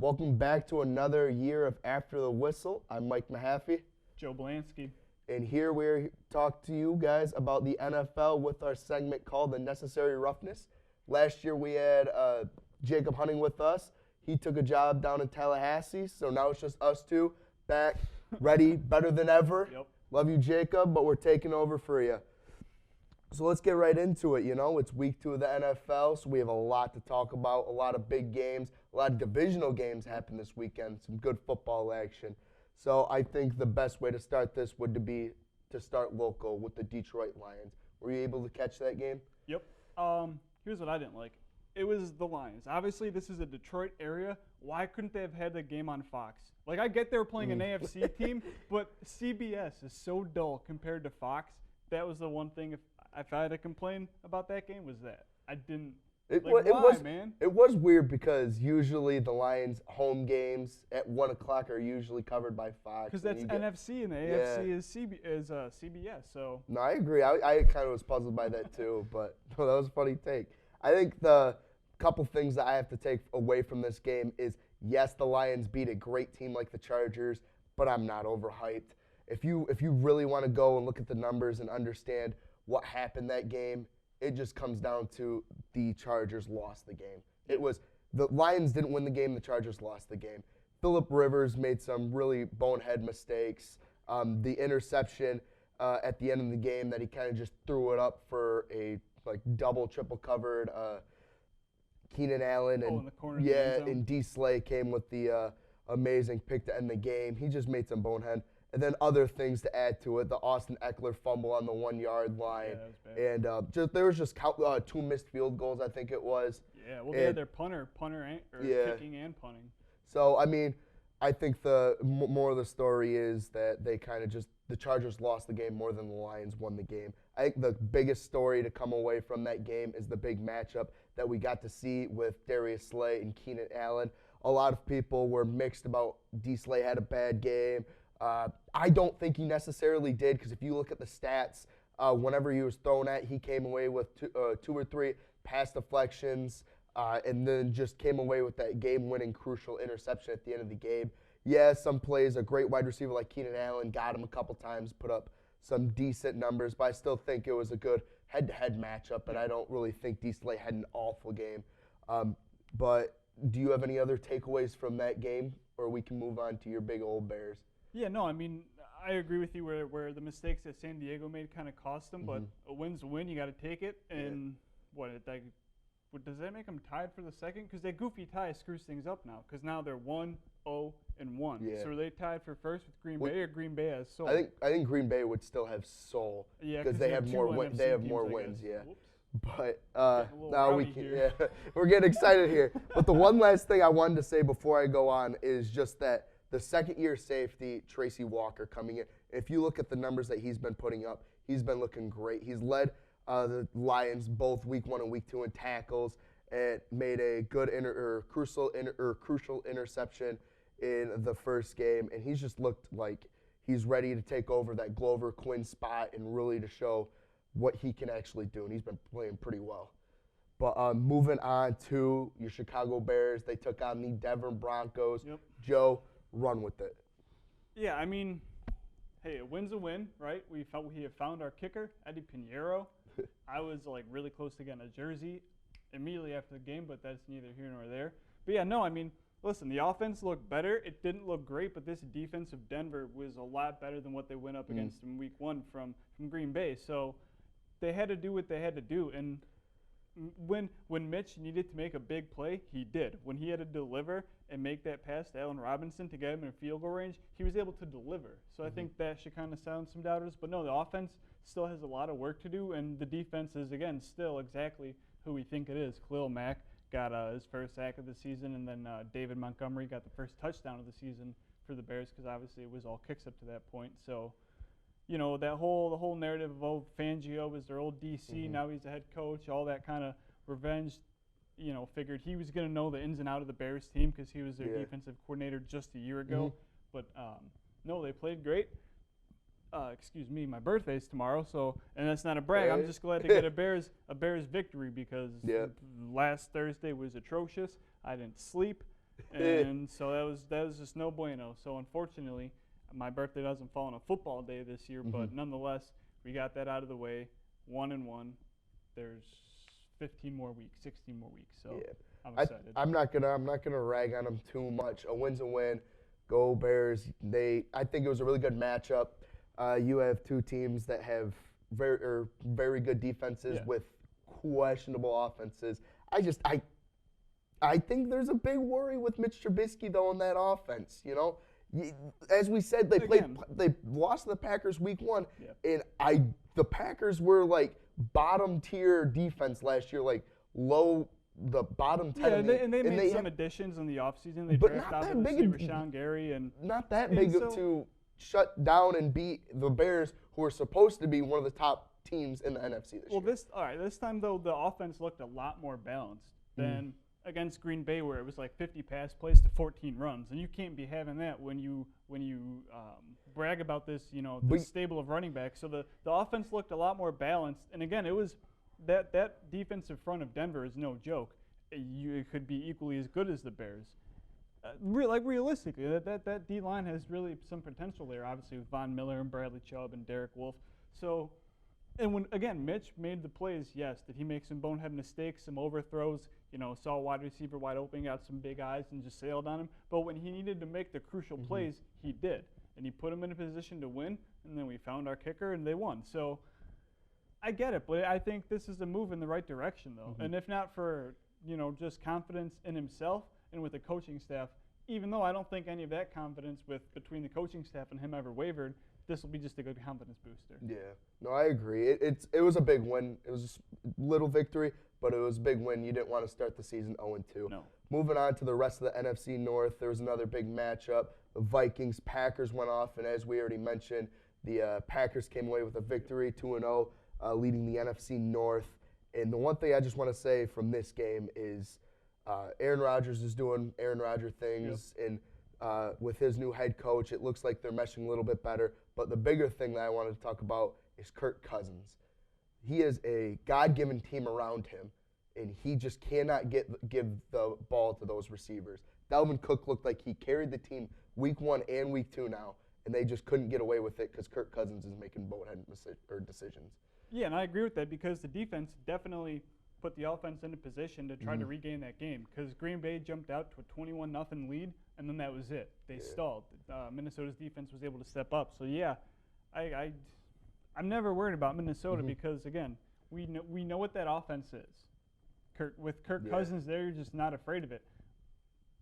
Welcome back to another year of After the Whistle. I'm Mike Mahaffy, Joe Bielankski. and here we're talk to you guys about the NFL with our segment called Unnecessary Roughness. Last year we had Jacob Hunting with us. He took a job down in Tallahassee, so now it's just us two back, ready, better than ever. Yep. Love you, Jacob, but we're taking over for you. So let's get right into it. You know, it's week 2 of the NFL, so we have a lot to talk about, a lot of big games, a lot of divisional games happen this weekend, some good football action. So I think the best way to start this would be to start local with the Detroit Lions. Were you able to catch that game? Yep. Here's what I didn't like. It was the Lions. Obviously, this is a Detroit area. Why couldn't they have had the game on Fox? Like, I get they were playing an AFC team, but CBS is so dull compared to Fox. That was the one thing, if I had to complain about that game, was that. I didn't. Man? It was weird because usually the Lions' home games at 1 o'clock are usually covered by Fox. Because that's NFC and the AFC is CBS. So. No, I agree. I kind of was puzzled by that too, but that was a funny take. I think the couple things that I have to take away from this game is, yes, the Lions beat a great team like the Chargers, but I'm not overhyped. If you really want to go and look at the numbers and understand what happened that game, it just comes down to the Chargers lost the game. It was the Lions didn't win the game, the Chargers lost the game. Phillip Rivers made some really bonehead mistakes. The interception at the end of the game that he kind of just threw it up for a double, triple covered Keenan Allen and in the corner of the end zone. And D. Slay came with the amazing pick to end the game. He just made some bonehead. And then other things to add to it, the Austin Eckler fumble on the 1-yard line. Yeah, that was bad. And there was just 2 missed field goals, I think it was. Yeah, well, they had their kicking and punting. So, I mean, I think the more of the story is that they kind of just – the Chargers lost the game more than the Lions won the game. I think the biggest story to come away from that game is the big matchup that we got to see with Darius Slay and Keenan Allen. A lot of people were mixed about D. Slay had a bad game. I don't think he necessarily did, because if you look at the stats, whenever he was thrown at, he came away with 2 or 3 pass deflections, and then just came away with that game-winning crucial interception at the end of the game. Yeah, some plays, a great wide receiver like Keenan Allen got him a couple times, put up some decent numbers, but I still think it was a good head-to-head matchup, and I don't really think D. Slay had an awful game. But do you have any other takeaways from that game, or we can move on to your big old Bears? Yeah, no, I mean, I agree with you where the mistakes that San Diego made kind of cost them, but a win's a win. You got to take it. And does that make them tied for the second? Because that goofy tie screws things up now, because now they're 1-0-1. Yeah. So are they tied for first with Green Bay, or Green Bay has soul? I think Green Bay would still have soul, because they have more wins. They have more wins, yeah. Whoops. But now we can. Yeah, we're getting excited here. But the one last thing I wanted to say before I go on is just that the second-year safety, Tracy Walker, coming in. If you look at the numbers that he's been putting up, he's been looking great. He's led the Lions both Week 1 and Week 2 in tackles, and made a good crucial interception in the first game. And he's just looked like he's ready to take over that Glover Quinn spot and really to show what he can actually do. And he's been playing pretty well. But moving on to your Chicago Bears, they took on the Denver Broncos. Yep. Joe, run with it. Yeah, I mean, hey, a win's a win, right? We have found our kicker, Eddie Pinheiro. I was really close to getting a jersey immediately after the game, but that's neither here nor there. But yeah, no, I mean, listen, the offense looked better. It didn't look great, but this defense of Denver was a lot better than what they went up against in Week 1 from Green Bay. So they had to do what they had to do, and when Mitch needed to make a big play, he did. When he had to deliver and make that pass to Allen Robinson to get him in field goal range, he was able to deliver. So I think that should kind of sound some doubters. But no, the offense still has a lot of work to do, and the defense is, again, still exactly who we think it is. Khalil Mack got his first sack of the season, and then David Montgomery got the first touchdown of the season for the Bears, because obviously it was all kicks up to that point. So, you know, the whole narrative of Fangio was their old DC, now he's the head coach, all that kind of revenge, you know, figured he was going to know the ins and outs of the Bears team because he was their defensive coordinator just a year ago. But no, they played great. Excuse me, my birthday's tomorrow, so, and that's not a brag. I'm just glad to get a Bears victory, because last Thursday was atrocious. I didn't sleep. And so that was just no bueno. So unfortunately, my birthday doesn't fall on a football day this year, but nonetheless, we got that out of the way. 1-1. There's 15 more weeks, 16 more weeks. So Yeah. I'm excited. I'm not gonna rag on them too much. A win's a win. Go Bears. I think it was a really good matchup. You have two teams that have very good defenses with questionable offenses. I think there's a big worry with Mitch Trubisky though in that offense. You know, as we said, they lost to the Packers week 1, and the Packers were like bottom tier defense last year, like the bottom 10. Yeah, and they made some additions in the offseason. They drafted out the receiver Sean Gary, and not that big to shut down and beat the Bears, who are supposed to be one of the top teams in the NFC this year. This time though the offense looked a lot more balanced than against Green Bay, where it was like 50 pass plays to 14 runs, and you can't be having that when you brag about this, this stable of running backs. So the offense looked a lot more balanced, and again, it was that defensive front of Denver is no joke. It could be equally as good as the Bears. Realistically, that D line has really some potential there. Obviously, with Von Miller and Bradley Chubb and Derek Wolfe. So, and when again Mitch made the plays, yes, did he make some bonehead mistakes, some overthrows? Saw a wide receiver wide open, got some big eyes, and just sailed on him. But when he needed to make the crucial plays, he did, and he put him in a position to win. And then we found our kicker, and they won. So, I get it, but I think this is a move in the right direction, though. And if not for just confidence in himself and with the coaching staff, even though I don't think any of that confidence between the coaching staff and him ever wavered, this will be just a good confidence booster. Yeah, no, I agree. It was a big win. It was a little victory, but it was a big win. You didn't want to start the season 0-2. No. Moving on to the rest of the NFC North, there was another big matchup. The Vikings-Packers went off, and as we already mentioned, the Packers came away with a victory, 2-0, leading the NFC North. And the one thing I just want to say from this game is Aaron Rodgers is doing Aaron Rodgers things, and with his new head coach, it looks like they're meshing a little bit better. But the bigger thing that I wanted to talk about is Kirk Cousins. He is a God-given team around him, and he just cannot give the ball to those receivers. Dalvin Cook looked like he carried the team week 1 and week 2 now, and they just couldn't get away with it because Kirk Cousins is making bonehead decisions. Yeah, and I agree with that because the defense definitely put the offense in a position to try to regain that game because Green Bay jumped out to a 21-0 lead, and then that was it. They stalled. Minnesota's defense was able to step up. So, yeah, I'm never worried about Minnesota because, again, we know what that offense is. With Kirk Cousins there, you're just not afraid of it.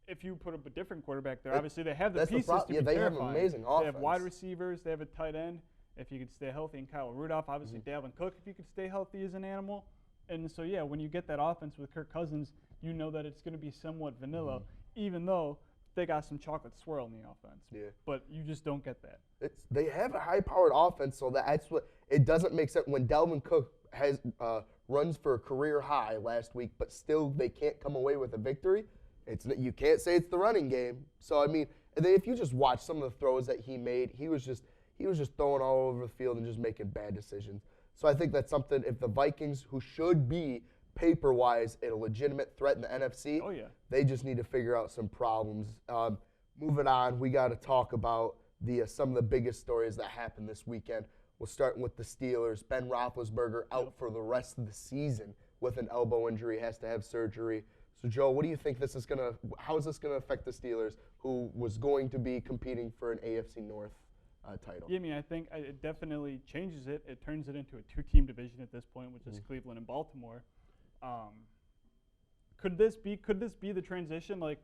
If you put up a different quarterback there, obviously they have the pieces to be they terrifying. have an amazing offense. They have wide receivers. They have a tight end. If you could stay healthy, and Kyle Rudolph, obviously Dalvin Cook, if you could stay healthy as an animal. And so, yeah, when you get that offense with Kirk Cousins, you know that it's going to be somewhat vanilla, even though they got some chocolate swirl in the offense. Yeah. But you just don't get that. They have a high-powered offense, so that's what it doesn't make sense when Dalvin Cook has runs for a career high last week, but still they can't come away with a victory. You can't say it's the running game. So I mean, if you just watch some of the throws that he made, he was just throwing all over the field and just making bad decisions. So I think that's something, if the Vikings, who should be paper-wise a legitimate threat in the NFC, they just need to figure out some problems. Moving on, we got to talk about some of the biggest stories that happened this weekend. We'll start with the Steelers. Ben Roethlisberger out for the rest of the season with an elbow injury, has to have surgery. So, Joe, what do you think how is this going to affect the Steelers, who was going to be competing for an AFC North title? Yeah, I mean, I think it definitely changes it. It turns it into a two-team division at this point, which is Cleveland and Baltimore. Could this be the transition? Like,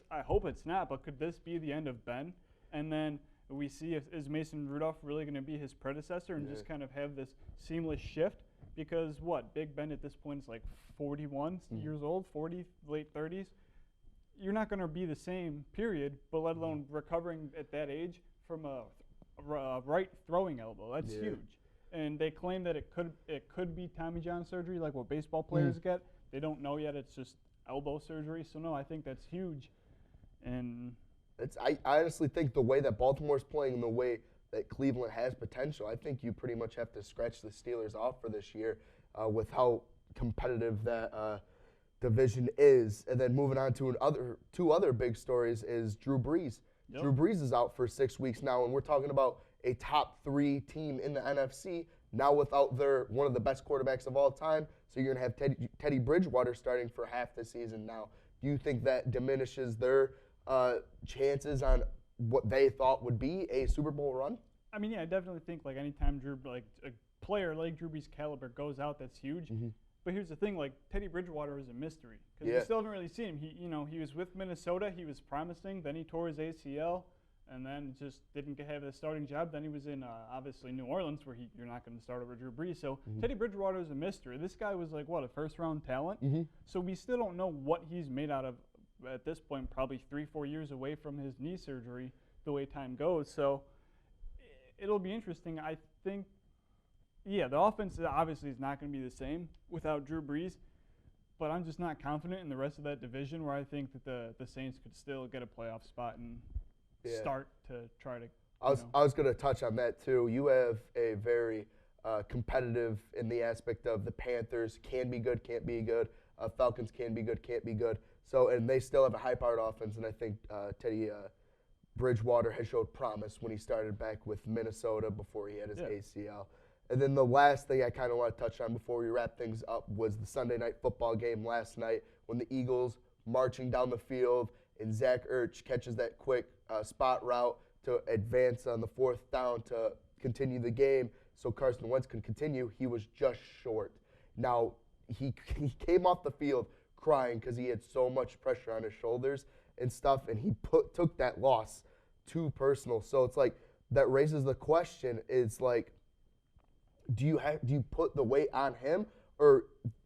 I hope it's not, but could this be the end of Ben? And then we see is Mason Rudolph really going to be his predecessor and just kind of have this seamless shift? Because Big Ben at this point is like 41 years old, 40, late 30s. You're not going to be the same, period, but let alone recovering at that age from a right throwing elbow. That's huge. And they claim that it could be Tommy John surgery, like what baseball players get. They don't know yet. It's just elbow surgery. So no, I think that's huge. And I honestly think the way that Baltimore's playing and the way that Cleveland has potential, I think you pretty much have to scratch the Steelers off for this year with how competitive that division is. And then moving on to two other big stories is Drew Brees. Yep. Drew Brees is out for 6 weeks now, and we're talking about a top 3 team in the NFC now without one of the best quarterbacks of all time. So you're going to have Teddy Bridgewater starting for half the season now. Do you think that diminishes their chances on what they thought would be a Super Bowl run? I mean, yeah, I definitely think like anytime a player like Drew Brees' caliber goes out, that's huge. Mm-hmm. But here's the thing, like Teddy Bridgewater is a mystery because we still haven't really seen him. He was with Minnesota, he was promising, then he tore his ACL, and then just didn't have a starting job. Then he was in obviously New Orleans, where you're not going to start over Drew Brees. So Teddy Bridgewater is a mystery. This guy was like a first-round talent. So we still don't know what he's made out of at this point. Probably 3-4 years away from his knee surgery, the way time goes. So it'll be interesting. I think, yeah, the offense obviously is not going to be the same without Drew Brees. But I'm just not confident in the rest of that division, where I think that the Saints could still get a playoff spot and start to try to. I was going to touch on that too. You have a very competitive in the aspect of the Panthers can be good, can't be good. Falcons can be good, can't be good. So, and they still have a high-powered offense, and I think Teddy Bridgewater has showed promise when he started back with Minnesota before he had his ACL. And then the last thing I kind of want to touch on before we wrap things up was the Sunday night football game last night when the Eagles marching down the field and Zach Ertz catches that quick spot route to advance on the 4th down to continue the game so Carson Wentz could continue. He was just short. Now, he came off the field crying because he had so much pressure on his shoulders and stuff, and he took that loss too personal. So it's like that raises the question, it's like, do you put the weight on him, or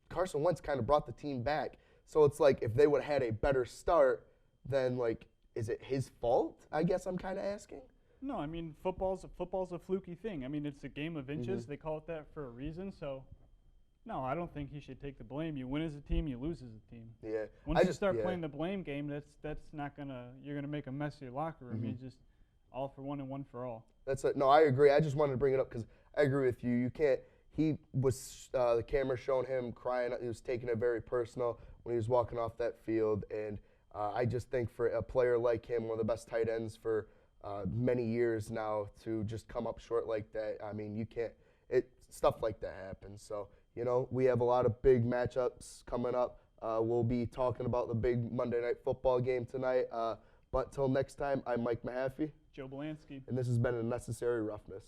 Carson Wentz kind of brought the team back? So it's like if they would have had a better start, then like is it his fault? I guess I'm kind of asking. No, I mean football's a fluky thing. I mean it's a game of inches. They call it that for a reason. So no, I don't think he should take the blame. You win as a team, you lose as a team. Yeah. Once you start playing the blame game, that's not you're gonna make a mess of your locker room. You just all for one and one for all. No, I agree. I just wanted to bring it up because I agree with you. You can't. He was the camera showing him crying. He was taking it very personal when he was walking off that field, and I just think for a player like him, one of the best tight ends for many years now, to just come up short like that. I mean, you can't. Stuff like that happens. So we have a lot of big matchups coming up. We'll be talking about the big Monday Night Football game tonight. But till next time, I'm Mike Mahaffy. Joe Bielankski. And this has been Unnecessary Roughness.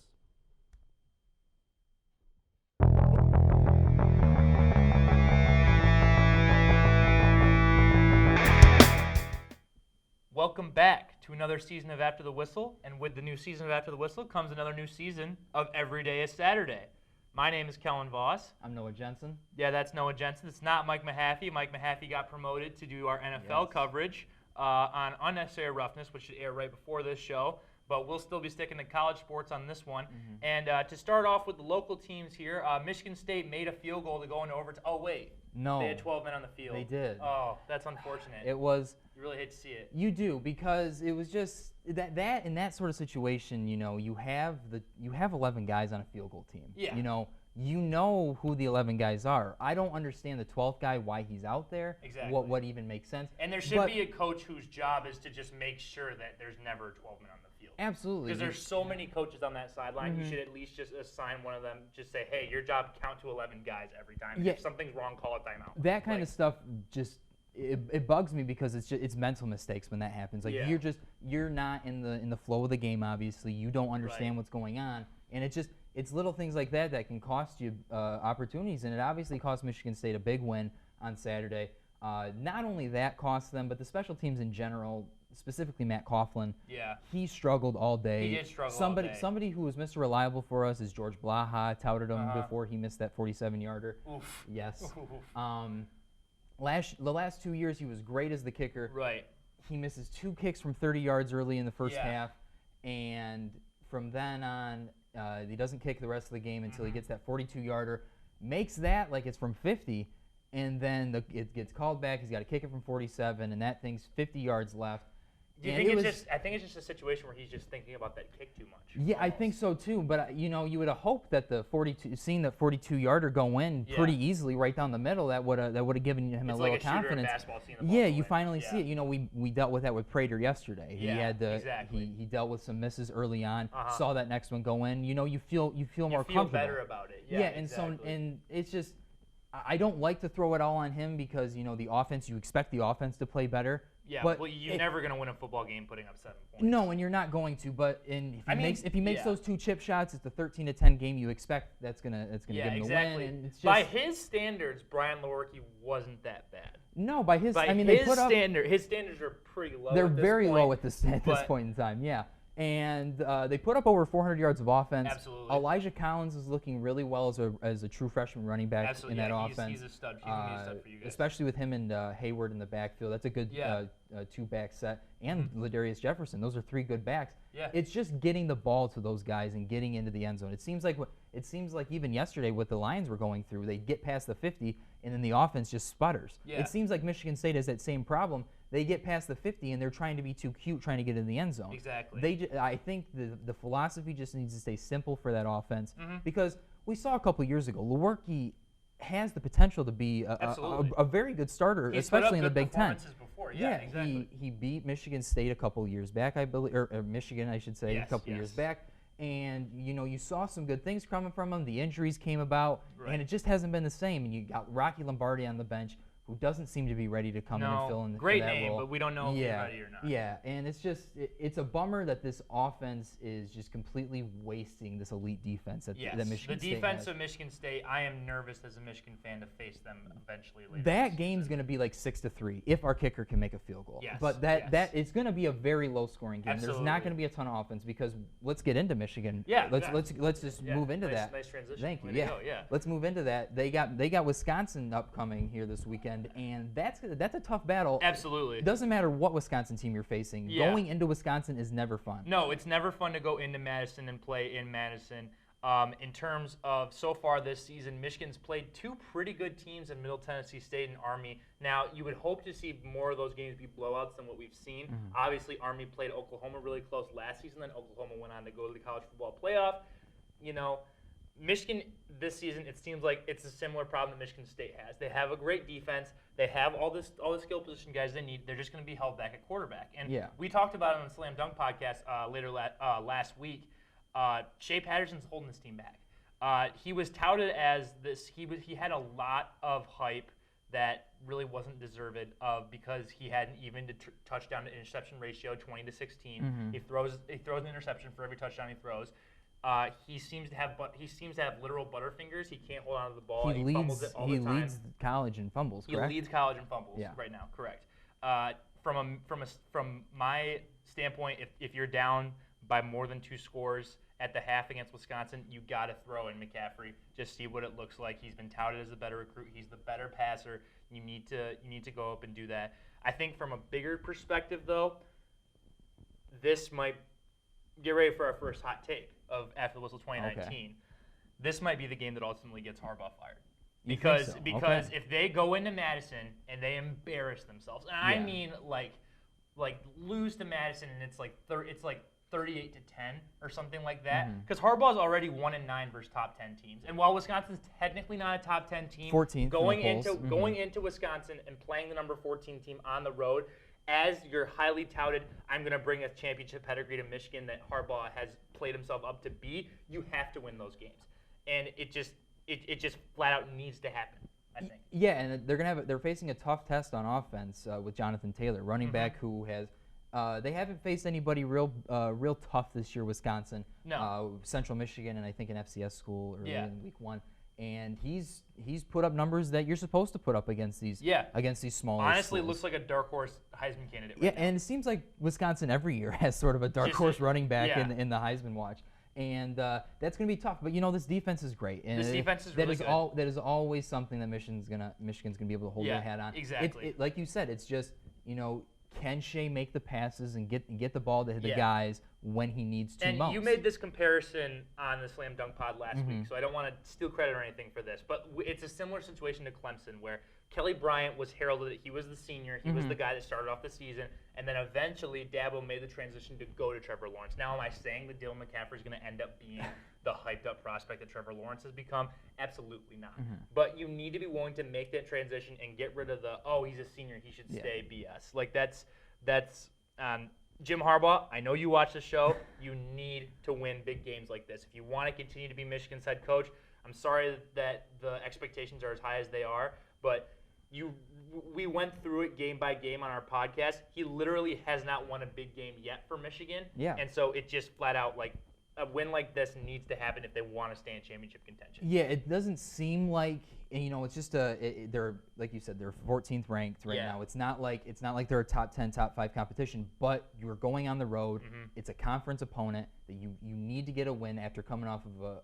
Welcome back to another season of After the Whistle, and with the new season of After the Whistle comes another new season of Every Day is Saturday. My name is Kellen Voss. I'm Noah Genson. Yeah, that's Noah Genson. It's not Mike Mahaffy. Mike Mahaffy got promoted to do our NFL coverage on Unnecessary Roughness, which should air right before this show, but we'll still be sticking to college sports on this one. And to start off with the local teams here, Michigan State made a field goal to go into overtime. Oh, wait. No. They had 12 men on the field. They did. Oh, that's unfortunate. It was. You really hate to see it. You do, because it was just that in that sort of situation, you have 11 guys on a field goal team. Yeah. You know who the 11 guys are. I don't understand the 12th guy, why he's out there. Exactly. What even makes sense. And there should be a coach whose job is to just make sure that there's never 12 men on the field. Absolutely. Because there's so many coaches on that sideline, you should at least just assign one of them, just say, hey, your job count to 11 guys every time. Yeah. If something's wrong, call a timeout. That kind of stuff just it bugs me because it's mental mistakes when that happens. Like you're not in the flow of the game. Obviously, you don't understand what's going on, and it's little things like that can cost you opportunities, and it obviously cost Michigan State a big win on Saturday. Not only that cost them, but the special teams in general, specifically Matt Coughlin. Yeah. He struggled all day. He did struggle all day. Somebody who was Mr. Reliable for us is George Blaha. Touted him before he missed that 47-yarder. Oof. Yes. Oof. The last 2 years, he was great as the kicker. Right. He misses 2 kicks from 30 yards early in the first half, and from then on, he doesn't kick the rest of the game until he gets that 42-yarder, makes that like it's from 50, and then it gets called back. He's got to kick it from 47, and that thing's 50 yards left. Do you think I think it's just a situation where he's just thinking about that kick too much. Yeah, almost. I think so too. But you would have hoped that seeing the 42-yarder go in pretty easily right down the middle, that would have given him a little confidence. Yeah, you finally see it. We dealt with that with Prater yesterday. He had he dealt with some misses early on. Saw that next one go in. You feel more comfortable. Better about it. Yeah, and it's just I don't like to throw it all on him because the offense. You expect the offense to play better. Yeah, but you're never going to win a football game putting up 7 points. No, and you're not going to. But if he makes those 2 chip shots, it's the 13-10 game. You expect that's gonna give him the win. And it's just, by his standards, Brian Lewerke wasn't that bad. No, by his his standards are pretty low. They're very low at this point in time. Yeah. And they put up over 400 yards of offense. Absolutely. Elijah Collins is looking really well as a true freshman running back in that offense. He's a stud. He's a new stud for you guys. Especially with him and Hayward in the backfield. That's a good 2-back set. And Ladarius Jefferson. Those are 3 good backs. Yeah. It's just getting the ball to those guys and getting into the end zone. It seems like even yesterday what the Lions were going through, they get past the 50 and then the offense just sputters. Yeah. It seems like Michigan State has that same problem. They get past the 50 and they're trying to be too cute, trying to get in the end zone. Exactly. I think the philosophy just needs to stay simple for that offense because we saw a couple years ago, Lewerke has the potential to be a very good starter, especially in the Big Ten. Before. Yeah, exactly. He beat Michigan State a couple years back, I believe, or Michigan, I should say, a couple years back. And you saw some good things coming from him. The injuries came about, and it just hasn't been the same. And you got Rocky Lombardi on the bench, who doesn't seem to be ready to come in and fill in great for that name, role. but we don't know if he's ready or not. Yeah, and it's a bummer that this offense is just completely wasting this elite defense that Michigan State has. The defense of Michigan State, I am nervous as a Michigan fan to face them eventually later. That game's going to be like 6-3 if our kicker can make a field goal. Yes, but that it's going to be a very low-scoring game. Absolutely. There's not going to be a ton of offense because let's get into Michigan. Yeah, let's just move into that. Nice transition. Thank you. Yeah. Let's move into that. They got Wisconsin upcoming here this weekend, and that's a tough battle. Absolutely. It doesn't matter what Wisconsin team you're facing. Yeah. Going into Wisconsin is never fun. No, it's never fun to go into Madison and play in Madison. In terms of so far this season, Michigan's played 2 pretty good teams in Middle Tennessee State and Army. Now, you would hope to see more of those games be blowouts than what we've seen. Obviously, Army played Oklahoma really close last season, then Oklahoma went on to go to the college football playoff. Michigan this season, it seems like it's a similar problem that Michigan State has. They have a great defense. They have all the skill position guys they need. They're just going to be held back at quarterback. And we talked about it on the Slam Dunk podcast last week. Shea Patterson's holding this team back. He was touted as this. He had a lot of hype that really wasn't deserved of because he had an even touchdown to interception ratio, 20-16. He throws an interception for every touchdown he throws. He seems to have literal butterfingers. He can't hold on to the ball. He fumbles it all the time. He leads college in fumbles, correct? He leads college in fumbles right now, correct. From my standpoint, if you're down by more than 2 scores at the half against Wisconsin, you got to throw in McCaffrey. Just see what it looks like. He's been touted as the better recruit. He's the better passer. You need to go up and do that. I think from a bigger perspective, though, this might get ready for our first hot take of After the Whistle 2019. Okay. This might be the game that ultimately gets Harbaugh fired. Because if they go into Madison and they embarrass themselves, and I mean like lose to Madison and it's like 38-10 or something like that. Because Harbaugh's already 1-9 versus top 10 teams, and while Wisconsin's technically not a top 10 team, 14th going into Wisconsin and playing the number 14 team on the road. As you're highly touted, I'm going to bring a championship pedigree to Michigan that Harbaugh has played himself up to be. You have to win those games, and it just flat out needs to happen, I think. Yeah, and they're facing a tough test on offense with Jonathan Taylor, running back, who has they haven't faced anybody real tough this year. Wisconsin, Central Michigan, and I think an FCS school early in week 1. And he's put up numbers that you're supposed to put up against these smaller Honestly, schools. It looks like a dark horse Heisman candidate. Right now. And it seems like Wisconsin every year has sort of a dark horse running back in the Heisman watch, and that's going to be tough. But this defense is great. And this defense is really good. That is always something that Michigan's gonna be able to hold their hat on. Exactly. Like you said, it's just can Shea make the passes and get the ball to the guys when he needs to most? And you made this comparison on the Slam Dunk pod last week, so I don't want to steal credit or anything for this, but it's a similar situation to Clemson where Kelly Bryant was heralded that he was the senior. He was the guy that started off the season. And then eventually Dabo made the transition to go to Trevor Lawrence. Now, am I saying that Dylan McCaffrey is going to end up being the hyped-up prospect that Trevor Lawrence has become? Absolutely not. But you need to be willing to make that transition and get rid of the, oh, he's a senior, he should stay BS. Like, that's Jim Harbaugh, I know you watch the show. You need to win big games like this. If you want to continue to be Michigan's head coach, I'm sorry that the expectations are as high as they are, but we went through it game by game on our podcast. He literally has not won a big game yet for Michigan. Yeah. And so it just flat out, like, a win like this needs to happen if they want to stay in championship contention. Yeah, it doesn't seem like, it's just they're, like you said, they're 14th ranked right now. It's not like they're a top 10, top 5 competition, but you're going on the road. It's a conference opponent that you need to get a win after coming off of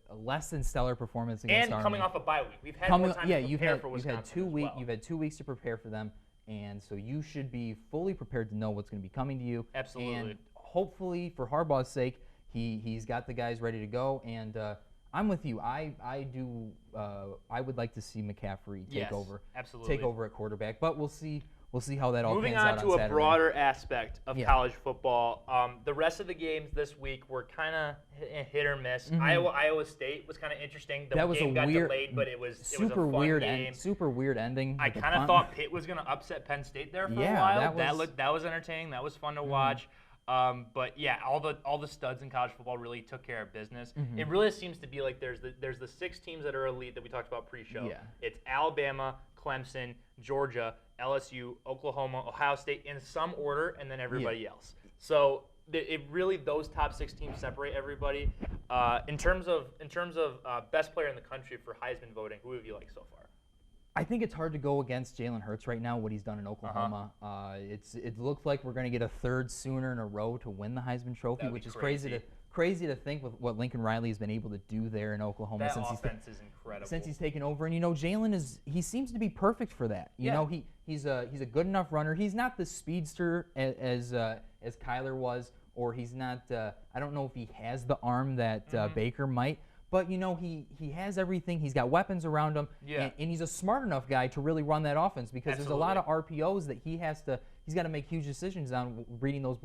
a less than stellar performance against Army. And coming off a bye week. We've had more time to prepare for Wisconsin You've had 2 weeks to prepare for them, and so you should be fully prepared to know what's going to be coming to you. Absolutely. And hopefully, for Harbaugh's sake, he's got the guys ready to go, and I'm with you. I would like to see McCaffrey take over at quarterback, but we'll see how that all pans out on Saturday. Moving on to a broader aspect of college football, the rest of the games this week were kind of hit or miss. Iowa State was kind of interesting. The game got delayed, but it was a fun game. Super weird ending. I kind of thought Pitt was going to upset Penn State there for a while. That was entertaining. That was fun to watch. But yeah, all the studs in college football really took care of business. It really seems to be like there's the 6 teams that are elite that we talked about pre-show. Yeah. It's Alabama, Clemson, Georgia, LSU, Oklahoma, Ohio State in some order, and then everybody else. So it really, those top 6 teams separate everybody. In terms of best player in the country for Heisman voting, who have you liked so far? I think it's hard to go against Jalen Hurts right now, what he's done in Oklahoma. It looks like we're going to get a third Sooner in a row to win the Heisman Trophy, which is crazy to think with what Lincoln Riley has been able to do there in Oklahoma. That offense is incredible. Since he's taken over. And, Jalen he seems to be perfect for that. He's a good enough runner. He's not the speedster as Kyler was, or he's not, I don't know if he has the arm that Baker might. But, he has everything. He's got weapons around him. Yeah. And he's a smart enough guy to really run that offense because there's a lot of RPOs that he's got to make huge decisions on reading those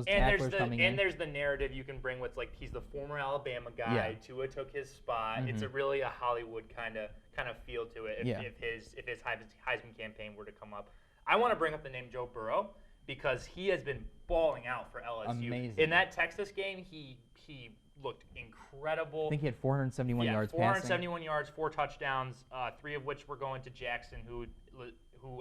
tacklers coming in. And there's the narrative you can bring with, like, he's the former Alabama guy. Yeah. Tua took his spot. It's really a Hollywood kind of feel to it if his Heisman campaign were to come up. I want to bring up the name Joe Burrow because he has been balling out for LSU. Amazing. In that Texas game, he looked incredible. I think he had 471 yards 471 yards, 4 touchdowns, 3 of which were going to Jackson, who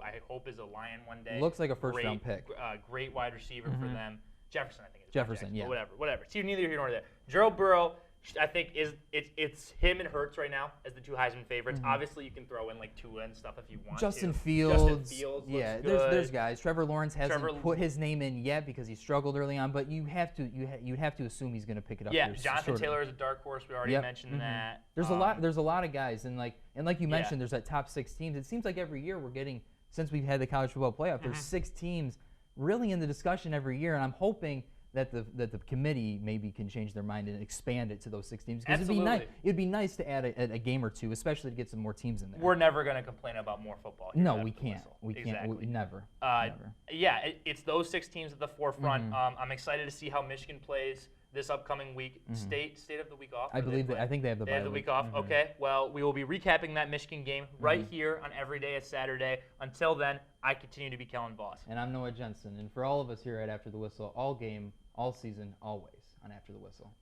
I hope is a Lion one day. Looks like a first-round pick. Great wide receiver for them. Jefferson, I think. Jefferson, yeah. Whatever. See, neither here nor there. Joe Burrow, I think it's him and Hurts right now as the 2 Heisman favorites. Obviously, you can throw in like Tua and stuff if you want. Justin to. Fields looks good. There's guys. Trevor Lawrence hasn't put his name in yet because he struggled early on, but you'd have to assume he's going to pick it up. Yeah, Jonathan Taylor is a dark horse. We already mentioned that. There's a lot of guys, and like you mentioned, there's that top 6 teams. It seems like every year we're getting, since we've had the college football playoff, there's 6 teams really in the discussion every year, and I'm hoping that the committee maybe can change their mind and expand it to those 6 teams. Because it'd be nice to add a game or 2, especially to get some more teams in there. We're never going to complain about more football here. No, we can't. We can't. Never. Yeah, it's those 6 teams at the forefront. I'm excited to see how Michigan plays this upcoming week. State of the week off. I think they have the bye week off. Okay. Well, we will be recapping that Michigan game right here on Every Day is Saturday. Until then, I continue to be Kellen Voss. And I'm Noah Genson. And for all of us here at After the Whistle, all game, all season, always on After the Whistle.